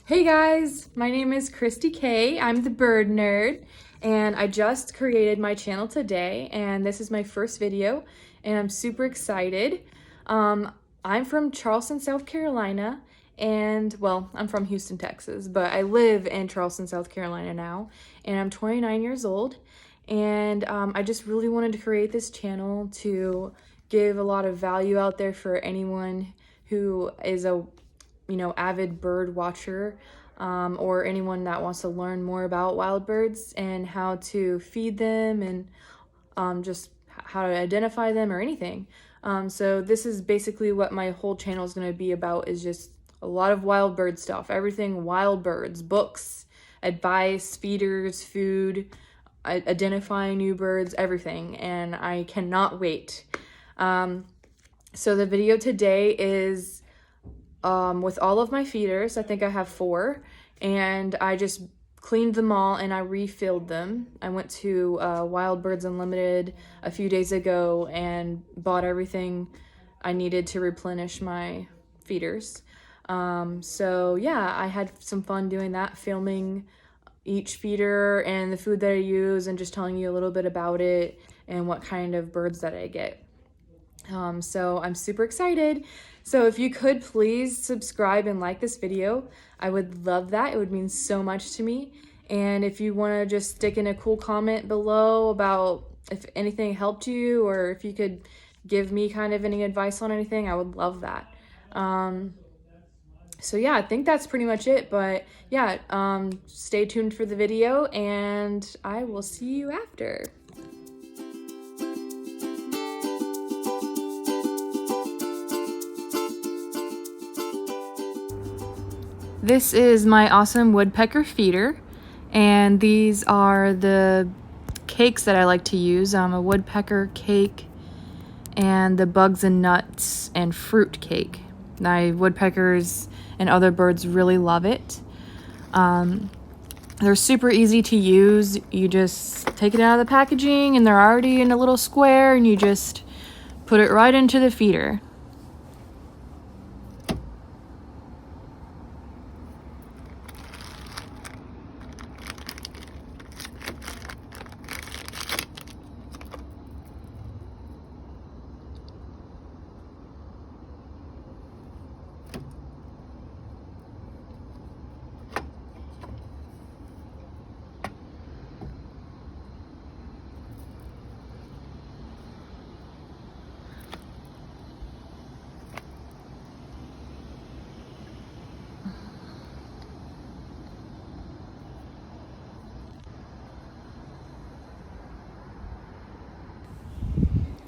Hey guys, my name is Christy K. I'm the bird nerd, and I just created my channel today, and this is my first video, and I'm super excited. I'm from Charleston, South Carolina, and well, I'm from Houston, Texas, but I live in Charleston, South Carolina now, and I'm 29 years old, and I just really wanted to create this channel to give a lot of value out there for anyone who is a avid bird watcher, or anyone that wants to learn more about wild birds and how to feed them and just how to identify them or anything. So this is basically what my whole channel is going to be about, is just a lot of wild bird stuff, everything wild birds, books, advice, feeders, food, identifying new birds, everything. And I cannot wait. So the video today is with all of my feeders. I think I have 4, and I just cleaned them all and I refilled them. I went to Wild Birds Unlimited a few days ago and bought everything I needed to replenish my feeders. So yeah, I had some fun doing that, filming each feeder and the food that I use and just telling you a little bit about it and what kind of birds that I get. So I'm super excited. So if you could please subscribe and like this video, I would love that. It would mean so much to me. And if you want to just stick in a cool comment below about if anything helped you, or if you could give me kind of any advice on anything, I would love that. So yeah, I think that's pretty much it. But yeah, stay tuned for the video and I will see you after. This is my awesome woodpecker feeder, and these are the cakes that I like to use. A woodpecker cake and the bugs and nuts and fruit cake. My woodpeckers and other birds really love it. They're super easy to use. You just take it out of the packaging and they're already in a little square, and you just put it right into the feeder.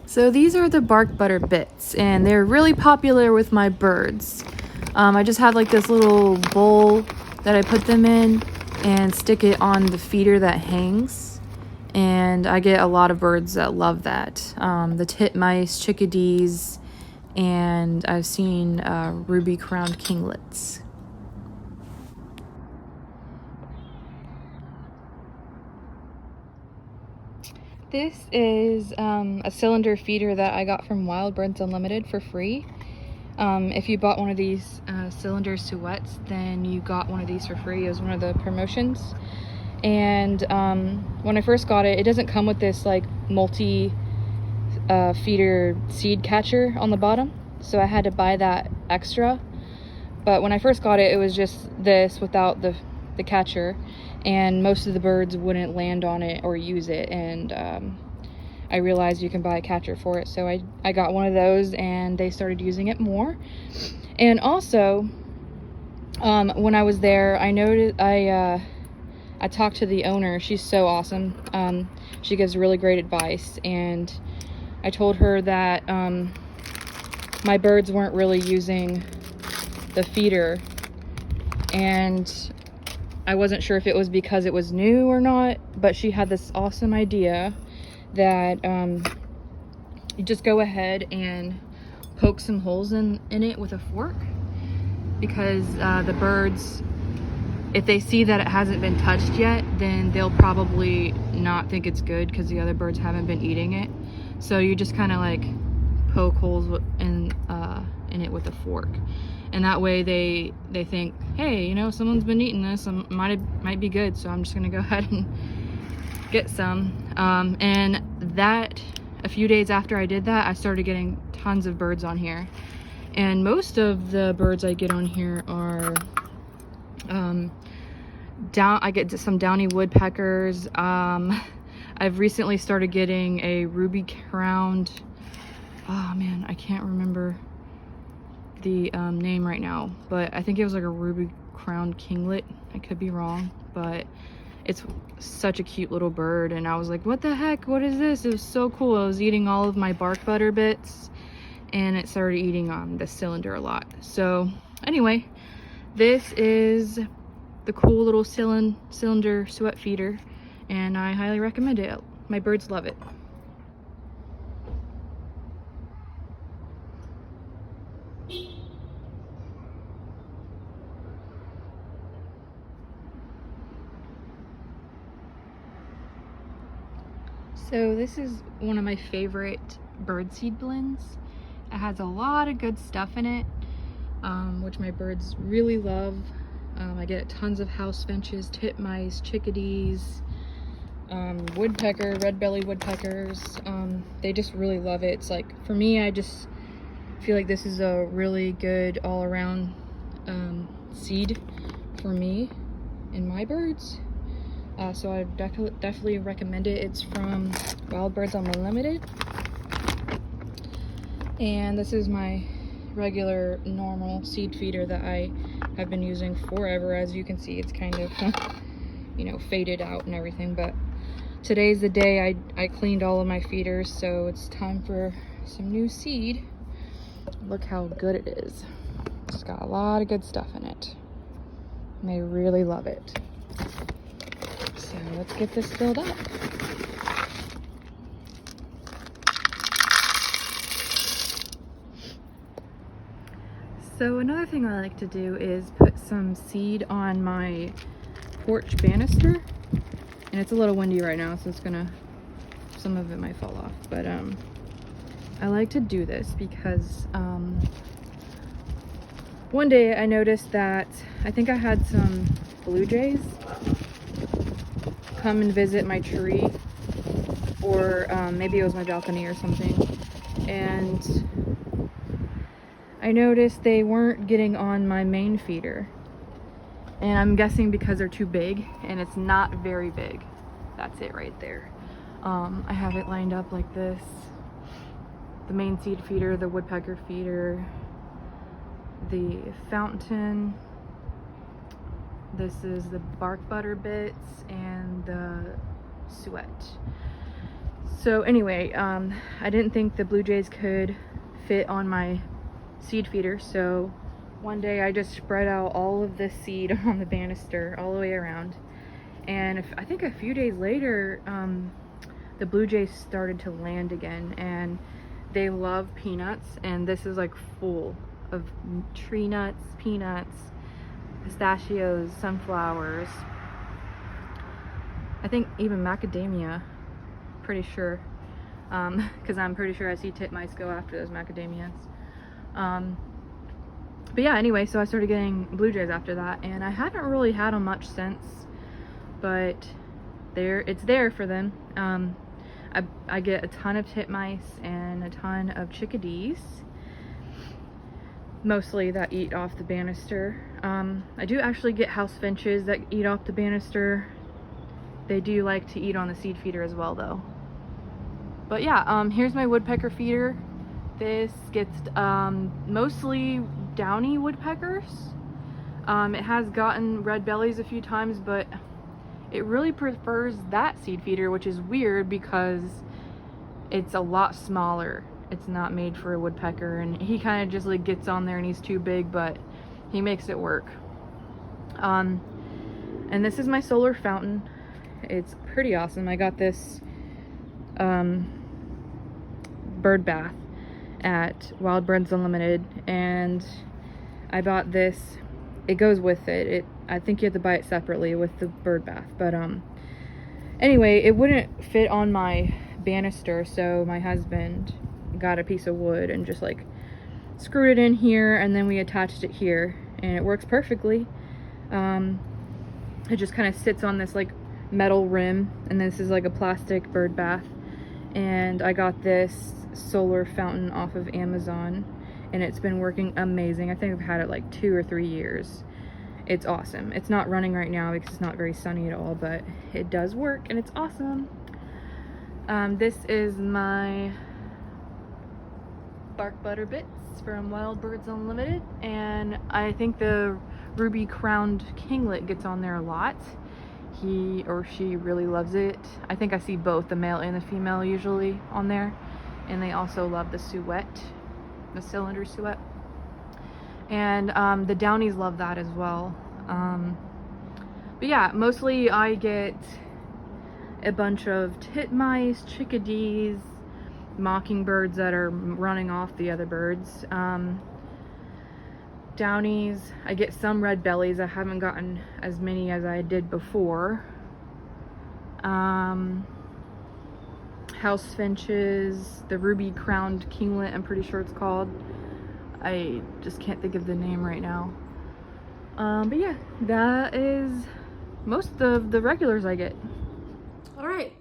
So these are the bark butter bits, and they're really popular with my birds. I just have like this little bowl that I put them in and stick it on the feeder that hangs, and I get a lot of birds that love that. The titmice, chickadees, and I've seen ruby-crowned kinglets. This is a cylinder feeder that I got from Wild Birds Unlimited for free. If you bought one of these cylinder Suettes, then you got one of these for free. It was one of the promotions. And when I first got it, it doesn't come with this like multi feeder seed catcher on the bottom, so I had to buy that extra. But when I first got it, it was just this without the catcher, and most of the birds wouldn't land on it or use it, and I realized you can buy a catcher for it, so I got one of those, and they started using it more. And also, when I was there, I noticed I talked to the owner. She's so awesome. She gives really great advice, and I told her that my birds weren't really using the feeder, and I wasn't sure if it was because it was new or not, but she had this awesome idea that you just go ahead and poke some holes in it with a fork, because the birds, if they see that it hasn't been touched yet, then they'll probably not think it's good because the other birds haven't been eating it. So you just kind of like poke holes in it with a fork. and that way they think, hey, you know, someone's been eating this, might be good, so I'm just gonna go ahead and get some. And that, a few days after I did that, I started getting tons of birds on here, and most of the birds I get on here are I get some downy woodpeckers. I've recently started getting a ruby crowned, oh man, I can't remember the name right now, but I think it was like a ruby crowned kinglet. I could be wrong, but it's such a cute little bird, and I was like, what the heck, what is this? It was so cool. I was eating all of my bark butter bits, and it started eating the cylinder a lot. So anyway, this is the cool little cylinder sweat feeder, and I highly recommend it. My birds love it. So this is one of my favorite birdseed blends. It has a lot of good stuff in it, which my birds really love. I get tons of house finches, titmice, chickadees, woodpecker, red-bellied woodpeckers. They just really love it. It's like, for me, I just feel like this is a really good all-around seed for me and my birds. So I definitely recommend it. It's from Wild Birds Unlimited. And this is my regular normal seed feeder that I have been using forever. As you can see, it's kind of you know, faded out and everything, but today's the day I cleaned all of my feeders, so it's time for some new seed. Look how good it is. It's got a lot of good stuff in it, and they really love it. So let's get this filled up. So another thing I like to do is put some seed on my porch banister, and it's a little windy right now, so some of it might fall off, but I like to do this because one day I noticed that I think I had some blue jays come and visit my tree, or maybe it was my balcony or something, and I noticed they weren't getting on my main feeder, and I'm guessing because they're too big, and it's not very big. That's it right there. I have it lined up like this: the main seed feeder, the woodpecker feeder, the fountain, this is the bark butter bits, and the sweat. So anyway, I didn't think the blue jays could fit on my seed feeder, so one day I just spread out all of this seed on the banister all the way around, and I think a few days later the blue jays started to land again, and they love peanuts, and this is like full of tree nuts, peanuts, pistachios, sunflowers, I think even macadamia, pretty sure, because I'm pretty sure I see titmice go after those macadamias. But yeah, anyway, so I started getting blue jays after that, and I haven't really had them much since, but it's there for them. I get a ton of titmice and a ton of chickadees, mostly that eat off the banister. I do actually get house finches that eat off the banister. They do like to eat on the seed feeder as well, though. But yeah, here's my woodpecker feeder. This gets mostly downy woodpeckers. It has gotten red bellies a few times, but it really prefers that seed feeder, which is weird because it's a lot smaller. It's not made for a woodpecker, and he kind of just like gets on there and he's too big, but he makes it work. And this is my solar fountain. It's pretty awesome. I got this bird bath at Wild Birds Unlimited, and I bought this. It goes with it. I think you have to buy it separately with the bird bath, but anyway, it wouldn't fit on my banister, so my husband got a piece of wood and just like screwed it in here and then we attached it here, and it works perfectly. It just kind of sits on this like metal rim, and this is like a plastic bird bath. And I got this solar fountain off of Amazon, and it's been working amazing. I think I've had it like 2 or 3 years. It's awesome. It's not running right now because it's not very sunny at all, but it does work and it's awesome. This is my bark butter bits from Wild Birds Unlimited, and I think the ruby crowned kinglet gets on there a lot. He or she really loves it. I think I see both the male and the female usually on there, and they also love the suet, the cylinder suet. And the downies love that as well. But yeah, mostly I get a bunch of titmice, chickadees, mockingbirds that are running off the other birds. Downies, I get some red bellies. I haven't gotten as many as I did before. House finches, the ruby crowned kinglet, I'm pretty sure it's called. I just can't think of the name right now. But yeah, that is most of the regulars I get. All right,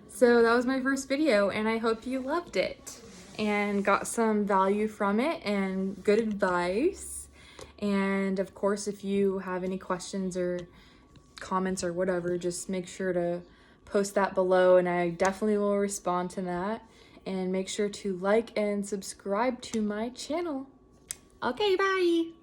so that was my first video, and I hope you loved it and got some value from it and good advice. And of course, if you have any questions or comments or whatever, just make sure to post that below, and I definitely will respond to that. And make sure to like and subscribe to my channel. Okay, bye.